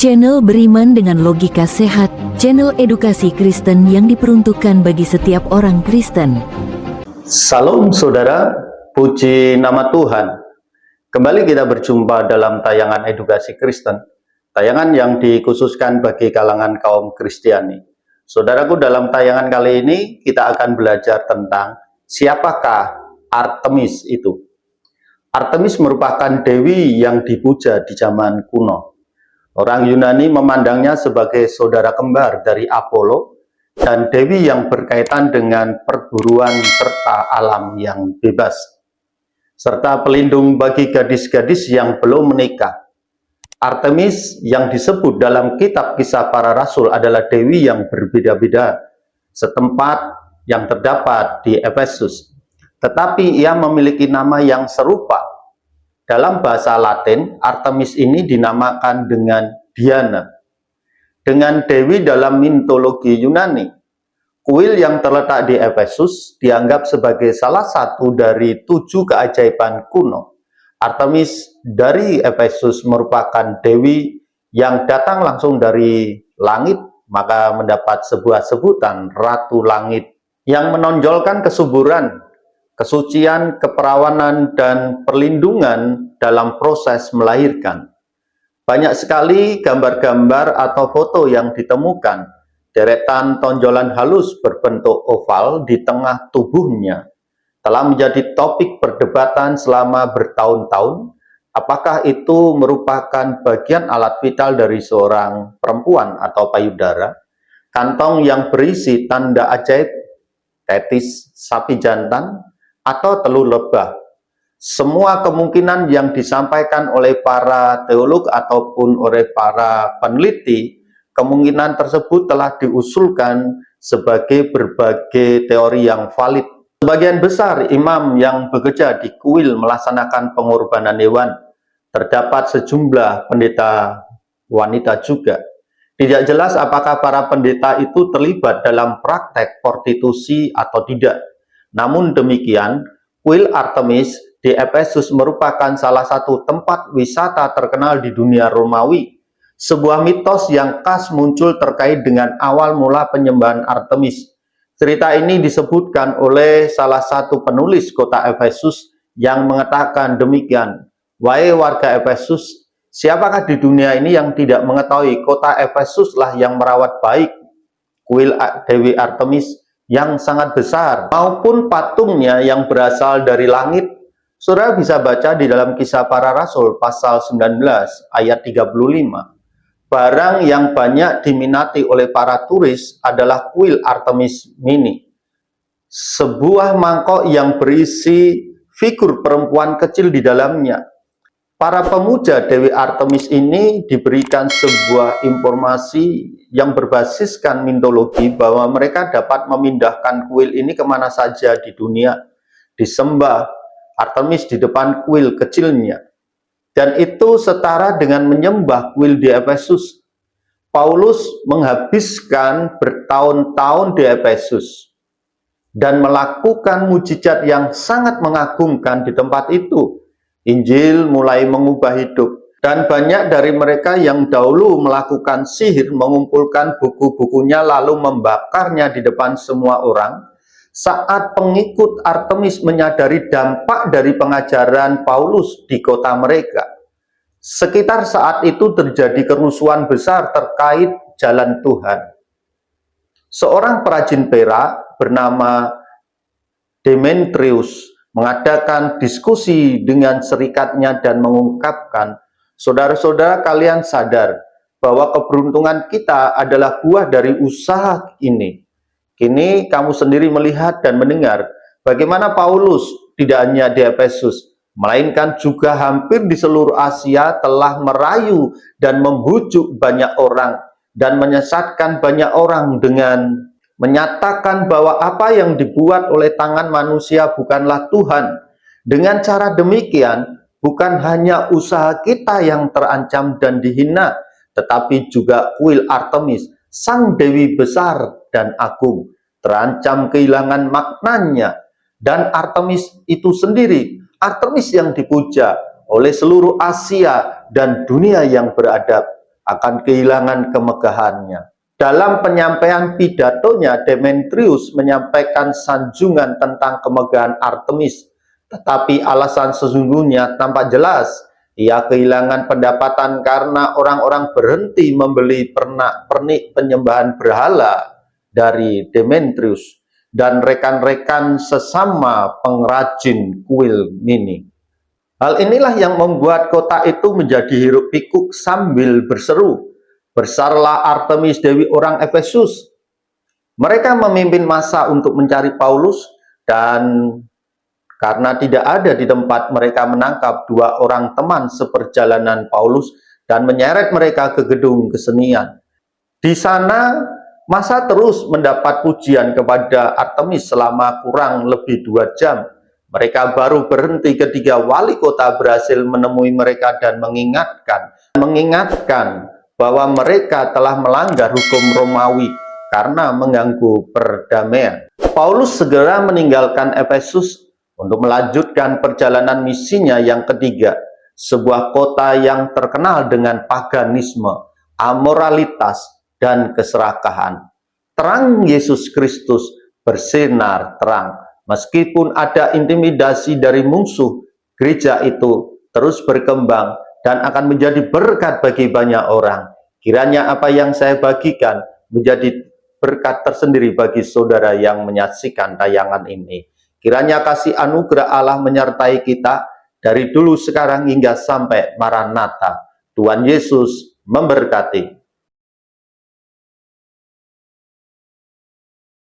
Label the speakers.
Speaker 1: Channel beriman dengan logika sehat, channel edukasi Kristen yang diperuntukkan bagi setiap orang Kristen.
Speaker 2: Salam saudara, puji nama Tuhan. Kembali kita berjumpa dalam tayangan edukasi Kristen, tayangan yang dikhususkan bagi kalangan kaum Kristiani. Saudaraku, dalam tayangan kali ini kita akan belajar tentang siapakah Artemis itu. Artemis merupakan dewi yang dipuja di zaman kuno. Orang Yunani memandangnya sebagai saudara kembar dari Apollo dan dewi yang berkaitan dengan perburuan serta alam yang bebas, serta pelindung bagi gadis-gadis yang belum menikah. Artemis yang disebut dalam kitab Kisah Para Rasul adalah dewi yang berbeda-beda setempat yang terdapat di Efesus, tetapi ia memiliki nama yang serupa. Dalam bahasa Latin, Artemis ini dinamakan dengan Diana. Dengan dewi dalam mitologi Yunani, kuil yang terletak di Efesus dianggap sebagai salah satu dari 7 keajaiban kuno. Artemis dari Efesus merupakan dewi yang datang langsung dari langit, maka mendapat sebuah sebutan Ratu Langit yang menonjolkan kesuburan, kesucian, keperawanan, dan perlindungan dalam proses melahirkan. Banyak sekali gambar-gambar atau foto yang ditemukan, deretan tonjolan halus berbentuk oval di tengah tubuhnya, telah menjadi topik perdebatan selama bertahun-tahun. Apakah itu merupakan bagian alat vital dari seorang perempuan atau payudara, kantong yang berisi tanda ajaib, tetis sapi jantan, atau telur lebah? Semua kemungkinan yang disampaikan oleh para teolog ataupun oleh para peneliti, kemungkinan tersebut telah diusulkan sebagai berbagai teori yang valid. Sebagian besar imam yang bekerja di kuil melaksanakan pengorbanan hewan. Terdapat sejumlah pendeta wanita juga. Tidak jelas apakah para pendeta itu terlibat dalam praktek prostitusi atau tidak. Namun demikian, kuil Artemis di Efesus merupakan salah satu tempat wisata terkenal di dunia Romawi. Sebuah mitos yang khas muncul terkait dengan awal mula penyembahan Artemis. Cerita ini disebutkan oleh salah satu penulis kota Efesus yang mengatakan demikian, "Wahai warga Efesus, siapakah di dunia ini yang tidak mengetahui kota Efesuslah yang merawat baik kuil Dewi Artemis yang sangat besar, maupun patungnya yang berasal dari langit." Saudara bisa baca di dalam Kisah Para Rasul pasal 19 ayat 35. Barang yang banyak diminati oleh para turis adalah kuil Artemis Mini, sebuah mangkok yang berisi figur perempuan kecil di dalamnya. Para pemuja Dewi Artemis ini diberikan sebuah informasi yang berbasiskan mitologi bahwa mereka dapat memindahkan kuil ini kemana saja di dunia, disembah Artemis di depan kuil kecilnya. Dan itu setara dengan menyembah kuil di Efesus. Paulus menghabiskan bertahun-tahun di Efesus dan melakukan mujizat yang sangat mengagumkan di tempat itu. Injil mulai mengubah hidup, dan banyak dari mereka yang dahulu melakukan sihir mengumpulkan buku-bukunya lalu membakarnya di depan semua orang. Saat pengikut Artemis menyadari dampak dari pengajaran Paulus di kota mereka, sekitar saat itu terjadi kerusuhan besar terkait jalan Tuhan. Seorang perajin perak bernama Demetrius mengadakan diskusi dengan serikatnya dan mengungkapkan, "Saudara-saudara, kalian sadar bahwa keberuntungan kita adalah buah dari usaha ini. Kini kamu sendiri melihat dan mendengar bagaimana Paulus tidak hanya di Efesus, melainkan juga hampir di seluruh Asia telah merayu dan membujuk banyak orang dan menyesatkan banyak orang dengan menyatakan bahwa apa yang dibuat oleh tangan manusia bukanlah Tuhan. Dengan cara demikian, bukan hanya usaha kita yang terancam dan dihina, tetapi juga kuil Artemis, sang dewi besar dan agung, terancam kehilangan maknanya. Dan Artemis itu sendiri, Artemis yang dipuja oleh seluruh Asia dan dunia yang beradab, akan kehilangan kemegahannya. Dalam penyampaian pidatonya, Demetrius menyampaikan sanjungan tentang kemegahan Artemis, tetapi alasan sesungguhnya tampak jelas. Ia kehilangan pendapatan karena orang-orang berhenti membeli pernak-pernik penyembahan berhala dari Demetrius dan rekan-rekan sesama pengrajin kuil mini. Hal inilah yang membuat kota itu menjadi hiruk pikuk sambil berseru, "Besarlah Artemis Dewi orang Efesus." Mereka memimpin massa untuk mencari Paulus, dan karena tidak ada di tempat, mereka menangkap 2 orang teman seperjalanan Paulus dan menyeret mereka ke gedung kesenian. Di sana, massa terus mendapat pujian kepada Artemis selama kurang lebih 2 jam. Mereka baru berhenti ketika wali kota berhasil menemui mereka dan mengingatkan bahwa mereka telah melanggar hukum Romawi karena mengganggu perdamaian. Paulus segera meninggalkan Efesus untuk melanjutkan perjalanan misinya yang ketiga, sebuah kota yang terkenal dengan paganisme, amoralitas, dan keserakahan. Terang Yesus Kristus bersinar terang. Meskipun ada intimidasi dari musuh, gereja itu terus berkembang dan akan menjadi berkat bagi banyak orang. Kiranya apa yang saya bagikan menjadi berkat tersendiri bagi saudara yang menyaksikan tayangan ini. Kiranya kasih anugerah Allah menyertai kita dari dulu, sekarang, hingga sampai Maranatha. Tuhan Yesus memberkati.